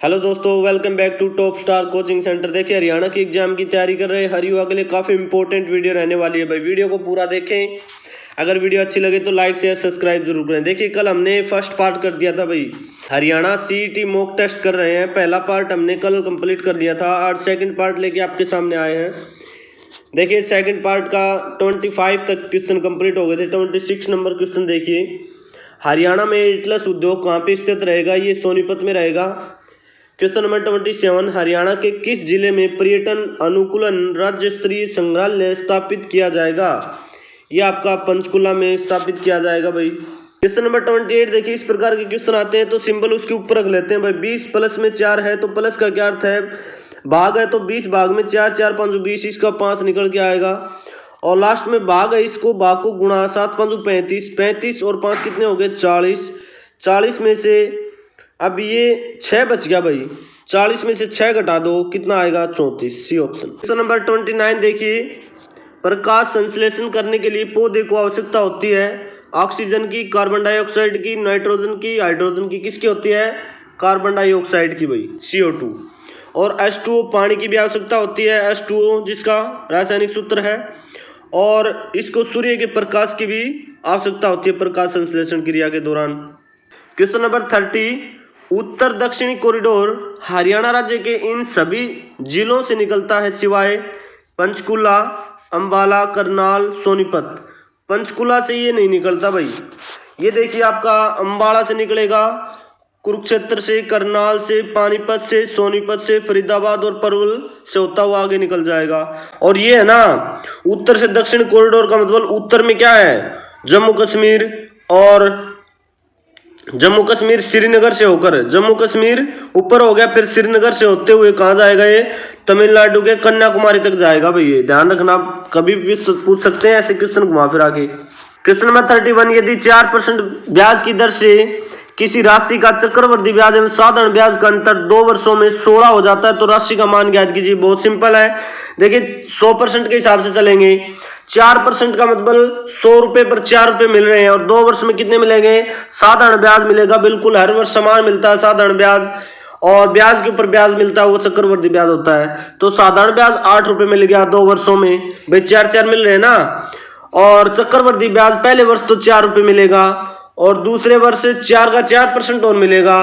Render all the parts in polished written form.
Hello दोस्तों, welcome back to top star coaching centre. देखिए, हरियाणा की एग्जाम की तैयारी कर रहे हर युवा के लिए काफ़ी इंपॉर्टेंट वीडियो रहने वाली है भाई। वीडियो को पूरा देखें। अगर वीडियो अच्छी लगे तो लाइक शेयर सब्सक्राइब जरूर करें। देखिए, कल हमने फर्स्ट पार्ट कर दिया था भाई। हरियाणा सीईटी मॉक टेस्ट कर रहे हैं। पहला पार्ट हमने कल कंप्लीट कर लिया था। आज सेकंड पार्ट लेके आपके सामने आए हैं। देखिए, सेकंड पार्ट का 25 तक क्वेश्चन कंप्लीट हो गए थे। 26 नंबर क्वेश्चन देखिए। हरियाणा में इटलस उद्योग कहाँ पे स्थित रहेगा? ये सोनीपत में रहेगा। क्वेश्चन नंबर 27, हरियाणा के किस जिले में पर्यटन अनुकूलन राज्य स्तरीय संग्रहालय स्थापित किया जाएगा? ये आपका पंचकुला में स्थापित किया जाएगा भाई। क्वेश्चन नंबर 28 देखिए, इस प्रकार के क्वेश्चन आते हैं तो सिंबल उसके ऊपर रख लेते हैं भाई। 20 प्लस में 4 है तो प्लस का क्या अर्थ है? भाग है तो 20 भाग में 4, 4 5 20, इसका 5 निकल के आएगा। और लास्ट में भाग है, इसको भाग को गुणा 7 5 35, 35 और 5 कितने हो गए? 40। 40 में से अब ये 6 बच गया भाई। 40 में से 6 घटा दो, कितना आएगा? 34। C option. क्वेश्चन नंबर 29 देखिए, प्रकाश संश्लेषण करने के लिए पौधे को आवश्यकता होती है ऑक्सीजन की, कार्बन डाइऑक्साइड की, नाइट्रोजन की, हाइड्रोजन की। किसकी होती है? कार्बन डाइऑक्साइड की भाई, CO2। और H2O पानी की भी आवश्यकता होती है, H2O जिसका रासायनिक सूत्र है। और इसको सूर्य के प्रकाश की भी आवश्यकता होती है प्रकाश संश्लेषण क्रिया के दौरान। क्वेश्चन नंबर 30, उत्तर दक्षिणी कॉरिडोर हरियाणा राज्य के इन सभी जिलों से निकलता है सिवाय पंचकुला, अंबाला, करनाल, सोनीपत। पंचकुला से ये नहीं निकलता भाई। ये देखिए, आपका अंबाला से निकलेगा, कुरुक्षेत्र से, करनाल से, पानीपत से, सोनीपत से, फरीदाबाद और पलवल से होता हुआ आगे निकल जाएगा। और ये है ना, उत्तर से दक्षिण कॉरिडोर का मतलब उत्तर में क्या है? जम्मू कश्मीर, और जम्मू कश्मीर श्रीनगर से होकर, जम्मू कश्मीर ऊपर हो गया, फिर श्रीनगर से होते हुए कहाँ जाएगा? ये तमिलनाडु के कन्याकुमारी तक जाएगा भाई। ये ध्यान रखना, कभी भी पूछ सकते हैं ऐसे क्वेश्चन घुमा फिरा के। क्वेश्चन नंबर 31, यदि 4% ब्याज की दर से किसी राशि का चक्रवृद्धि ब्याज एवं साधारण ब्याज का अंतर 2 वर्षों में 16 हो जाता है तो राशि का मान ज्ञात कीजिए। बहुत सिंपल है। देखिए, 100% के हिसाब से चलेंगे। 4% का मतलब 100 रुपए पर 4 रुपए मिल रहे हैं, और 2 वर्ष में कितने मिलेंगे? साधारण ब्याज मिलेगा। बिल्कुल, हर वर्ष समान मिलता है साधारण ब्याज, और ब्याज के ऊपर ब्याज मिलता है वो चक्रवृद्धि ब्याज होता है। तो साधारण ब्याज 8 रुपए मिल गया 2 वर्षों में भाई। 4 मिल रहे हैं ना। और चक्रवृद्धि ब्याज पहले वर्ष तो 4 रुपए मिलेगा, और दूसरे वर्ष 4 का 4% और मिलेगा,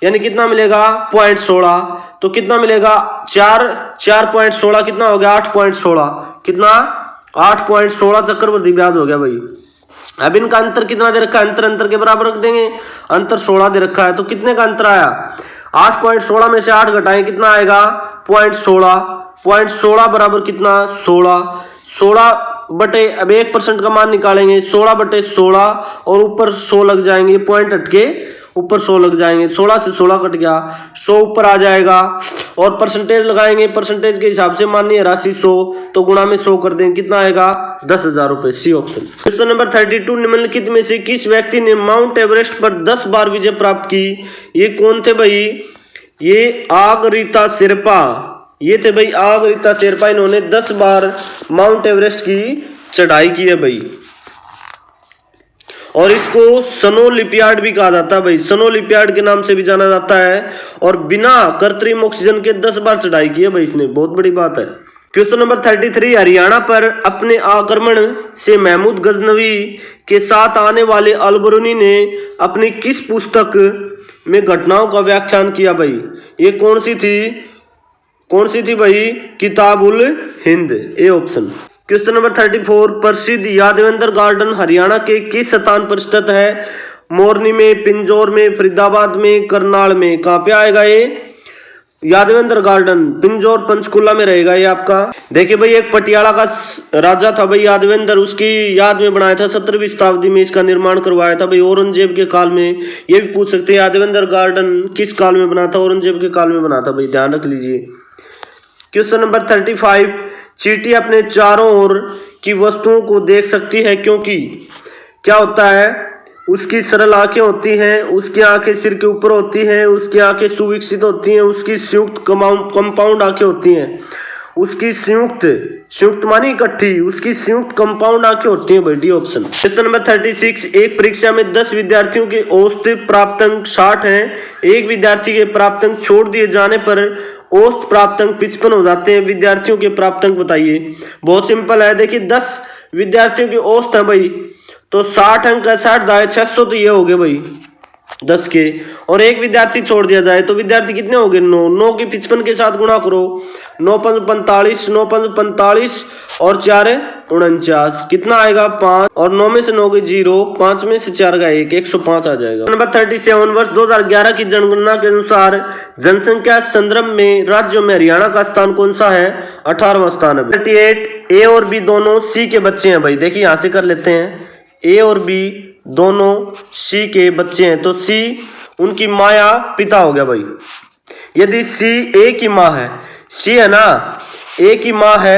यानी कितना मिलेगा? 0.16। तो कितना मिलेगा? 4.16 कितना हो गया? 8.16। कितना? 8.16 चक्रवृद्धि ब्याज हो गया भाई। अब इनका अंतर कितना दे रखा है? अंतर के बराबर रख देंगे। अंतर 16 दे रखा है, तो कितने का अंतर आया? 8.16 में से 8 घटाएं, कितना आएगा? 0.16। 0.16 बराबर कितना? 16 बटे, अब 1% का मान निकालेंगे, 16 बटे 16, और ऊपर 100 लग जाएंगे, पॉइंट हटके ऊपर 100 लग जाएंगे। 16 से 16 कट गया, 100 ऊपर आ जाएगा। और परसेंटेज लगाएंगे, परसेंटेज के हिसाब से माननीय राशि 100, तो गुणा में 100 कर देंगे, कितना आएगा? 10,000 रुपए। C option. क्वेश्चन नंबर 32, निम्नलिखित में से किस व्यक्ति ने माउंट एवरेस्ट पर 10 बार विजय प्राप्त की? ये कौन थे भाई? ये आगरीता शेरपा। ये थे भाई आगरीता शेरपा। इन्होंने 10 बार माउंट एवरेस्ट की चढ़ाई की है भाई। और इसको स्नोलिपियाड भी कहा जाता है भाई। स्नोलिपियाड के नाम से भी जाना जाता है। और बिना कृत्रिम ऑक्सीजन के 10 बार चढ़ाई की है भाई इसने। बहुत बड़ी बात है। क्वेश्चन नंबर 33, हरियाणा पर अपने आक्रमण से महमूद गजनवी के साथ आने वाले अलबरूनी ने अपनी किस पुस्तक में घटनाओं का व्याख्यान किया भाई? ये कौन सी थी भाई? Kitabul Hind. A option. Question number 34, प्रसिद्ध यादवेंद्र गार्डन हरियाणा के किस स्थान पर स्थित है? मोरनी में, पिंजौर में, फरीदाबाद में, करनाल में। कहाँ पे आएगा ये? यादवेंद्र गार्डन पिंजौर पंचकुला में रहेगा ये आपका। देखिए भाई, एक पटियाला का राजा था भाई यादवेंद्र, उसकी याद में बनाया था। 17वीं शताब्दी में इसका निर्माण करवाया था भाई, औरंगजेब के काल में। ये भी पूछ सकते हैं यादवेंद्र गार्डन किस काल में बना था? औरंगजेब के काल में बना था भाई, ध्यान रख लीजिए। क्वेश्चन नंबर 35, चींटी अपने चारों ओर की वस्तुओं को देख सकती है क्योंकि क्या होता है? उसकी सरल आंखें होती हैं, उसकी आंखें सिर के ऊपर होती हैं, उसकी आंखें सुविकसित होती हैं, उसकी संयुक्त कंपाउंड आंखें होती हैं, उसकी संयुक्त संयुक्त मानी इकट्ठी, उसकी संयुक्त कंपाउंड आंखें होती हैं भाई, डी ऑप्शन। क्वेश्चन नंबर 36, एक परीक्षा में 10 विद्यार्थियों के औसत प्राप्त अंक 60 हैं। एक विद्यार्थी के प्राप्त अंक छोड़ दिए जाने पर औसत प्राप्त अंक 55 हो जाते हैं। विद्यार्थियों के प्राप्त अंक बताइए। बहुत सिंपल है, देखिए 10 विद्यार्थियों के औसत है भाई, तो 60 अंक है, 60 दाए 600, तो ये हो गए भाई 10 के, और एक विद्यार्थी छोड़ दिया जाए तो विद्यार्थी कितने हो गए 9, 9 की 55 के साथ गुणा करो, 9 5 45, 9 5 45 और 4 49, कितना आएगा 5, और 9 में से 9 गए 0, 5 में से 4 का 1, 105 आ जाएगा। नंबर 37, वर्ष 2011 की जनगणना के अनुसार जनसंख्या संदर्भ में राज्यों में हरियाणा का स्थान कौन सा है? 18वां स्थान है। 38, ए और बी दोनों सी के बच्चे हैं भाई, देखिए यहां से कर लेते हैं, ए और बी दोनों सी के बच्चे हैं, तो सी उनकी माँ या पिता हो गया भाई। यदि सी ए की माँ है, सी है ना, ए की माँ है,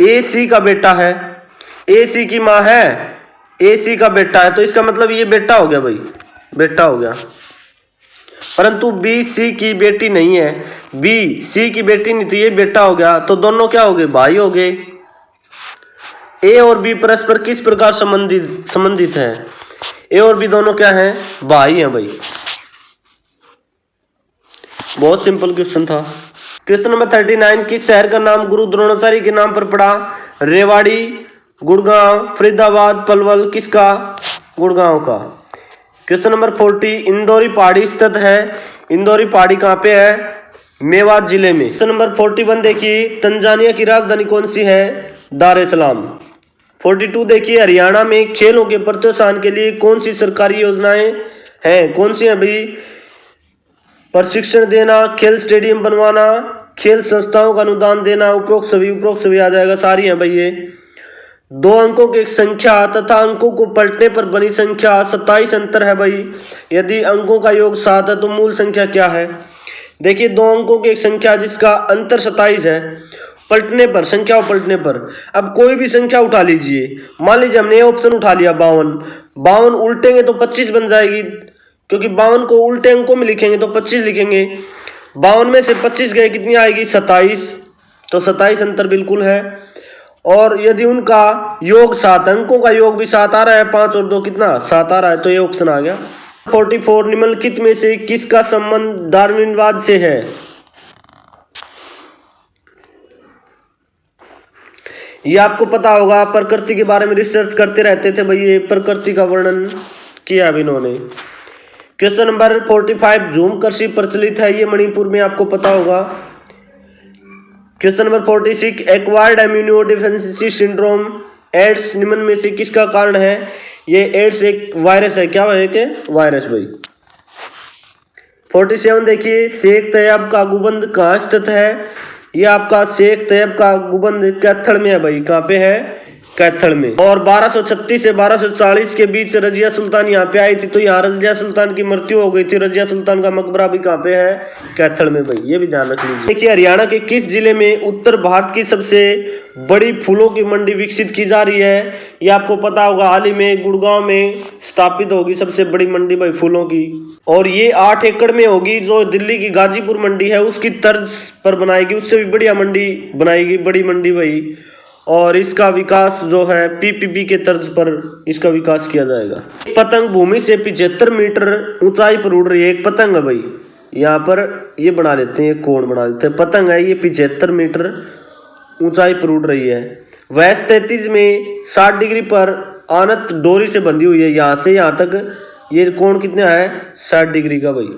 ए सी का बेटा है, ए सी की माँ है, ए सी का बेटा है, तो इसका मतलब ये बेटा हो गया भाई, बेटा हो गया। परंतु बी सी की बेटी नहीं है, बी सी की बेटी नहीं, तो ये बेटा हो गया, तो दोनों क्या हो गए? भाई हो गए। ए और बी परस्पर किस प्रकार संबंधित है? ए और बी दोनों क्या हैं? भाई हैं भाई। बहुत सिंपल क्वेश्चन था। क्वेश्चन नंबर 39, किस शहर का नाम गुरु द्रोणाचार्य के नाम पर पड़ा? रेवाड़ी, गुड़गांव, फरीदाबाद, पलवल, किसका? गुड़गांव का। क्वेश्चन नंबर 40, इंदौरी पहाड़ी स्थित है। इंदौरी पहाड़ी कहाँ पे है? मेवात जिले में। क्वेश्चन नंबर 41 देखिए, तंजानिया की राजधानी कौन सी है? दार ए सलाम। 42 देखिए, हरियाणा में खेलों के प्रोत्साहन के लिए कौन सी सरकारी योजनाएं हैं? कौन सी है भाई? प्रशिक्षण देना, खेल स्टेडियम बनवाना, खेल संस्थाओं का अनुदान देना, उपरोक्त सभी आ जाएगा, सारी है भाई ये। 2 अंकों की एक संख्या तथा अंकों को पलटने पर बनी संख्या 27 अंतर है भाई। यदि अंकों का योग 7 है तो मूल संख्या क्या है? देखिए 2 अंकों की एक संख्या जिसका अंतर 27 है, पलटने पर, संख्या पलटने पर, अब कोई भी संख्या उठा लीजिए, मान लीजिए हमने ये ऑप्शन उठा लिया 52, 52 उल्टेंगे तो 25 बन जाएगी, क्योंकि 52 को उल्टे अंकों में लिखेंगे तो 25 लिखेंगे। 52 में से 25 गए, कितनी आएगी? 27, तो 27 अंतर बिल्कुल है। और यदि उनका योग 7, अंकों का योग भी 7 आ रहा है, 5 और 2 कितना? 7 आ रहा है, तो ये ऑप्शन आ गया। 44, निम्नलिखित में से किसका संबंध डार्विनवाद से है? ये आपको पता होगा, प्रकृति के बारे में रिसर्च करते रहते थे भाई, ये प्रकृति का वर्णन किया अब इन्होंने। क्वेश्चन नंबर 45, झूम कृषि प्रचलित है, ये मणिपुर में आपको पता होगा। Question number 46, acquired immuno deficiency syndrome AIDS निम्न में से किसका कारण है? ये एड्स एक वायरस है, क्या है कि वायरस भाई। 47 देखिए, शेख तैयब का गुंबद कहाँ स्थित है? ये आपका शेख तैयब का गुंबद कैथल में है भाई, कहाँ पे है? कैथल में। और 1236 से 1240 के बीच रजिया सुल्तान यहाँ पे आई थी, तो यहाँ रजिया सुल्तान की मृत्यु हो गई थी। रजिया सुल्तान का मकबरा भी कहाँ पे है? कैथल में भाई, ये भी ध्यान रख लीजिए। देखिए हरियाणा के किस जिले में उत्तर भारत की सबसे बड़ी फूलों की मंडी विकसित की जा रही है? ये आपको पता होगा, हाल ही में गुड़गांव में स्थापित होगी सबसे बड़ी मंडी भाई फूलों की, और ये 8 एकड़ में होगी। जो दिल्ली की गाजीपुर मंडी है उसकी तर्ज पर बनाएगी, उससे भी बढ़िया मंडी बनाएगी, बड़ी मंडी भाई। और इसका विकास जो है पीपीपी के तर्ज पर इसका विकास किया जाएगा। पतंग भूमि से 75 मीटर ऊंचाई पर उड़ रही है, एक पतंग है भाई, यहाँ पर ये बना लेते हैं, कोण बना लेते हैं, पतंग है, ये 75 मीटर ऊंचाई पर उड़ रही है। वैस 33 में 60 डिग्री पर आनत डोरी से बंधी हुई है, यहाँ से यहाँ तक ये कोण कितना है? 60 डिग्री का भाई।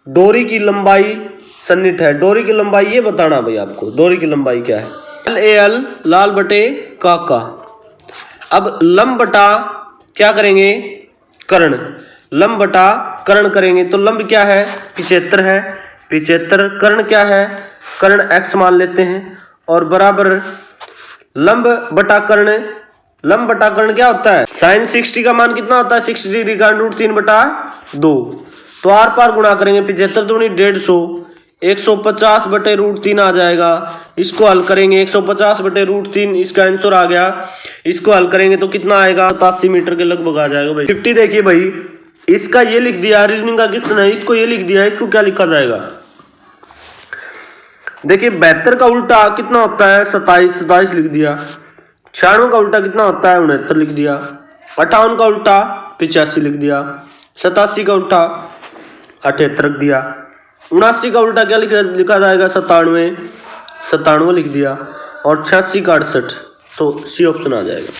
डोरी की लंबाई सन्निट है, डोरी की लंबाई ये बताना भाई आपको, डोरी की लंबाई क्या है? LAL लाल बटे काका। अब लंब बटा क्या करेंगे? कर्ण। लंब बटा कर्ण करेंगे, तो लंब क्या है? 75 है, 75। कर्ण क्या है? कर्ण x मान लेते हैं, और बराबर लंब बटा कर्ण। लंब बटा कर्ण क्या होता है? sin 60 का मान कितना होता है? 60 डिग्री का √3/2। तो आर पार गुणा करेंगे, 75 दूनी 150, 150 बटे √3 आ जाएगा। इसको हल करेंगे, 150 बटे √3 इसका आंसर आ गया। इसको हल करेंगे तो कितना आएगा? 87 मीटर के लगभग आ जाएगा भाई। 50 देखिए भाई, इसका ये लिख दिया, रीजनिंग का क्वेश्चन है, इसको ये लिख दिया, इसको क्या लिखा जाएगा? देखिए 72 का उल्टा कितना होता है 27, 27 लिख दिया। 96 का उल्टा कितना होता है 69 लिख दिया। 58 का उल्टा 85 लिख दिया। 87 का उल्टा 78 रख दिया। 79 का उल्टा क्या लिखा जाएगा 97, 97 लिख दिया। और 86 का 68, तो सी ऑप्शन आ जाएगा।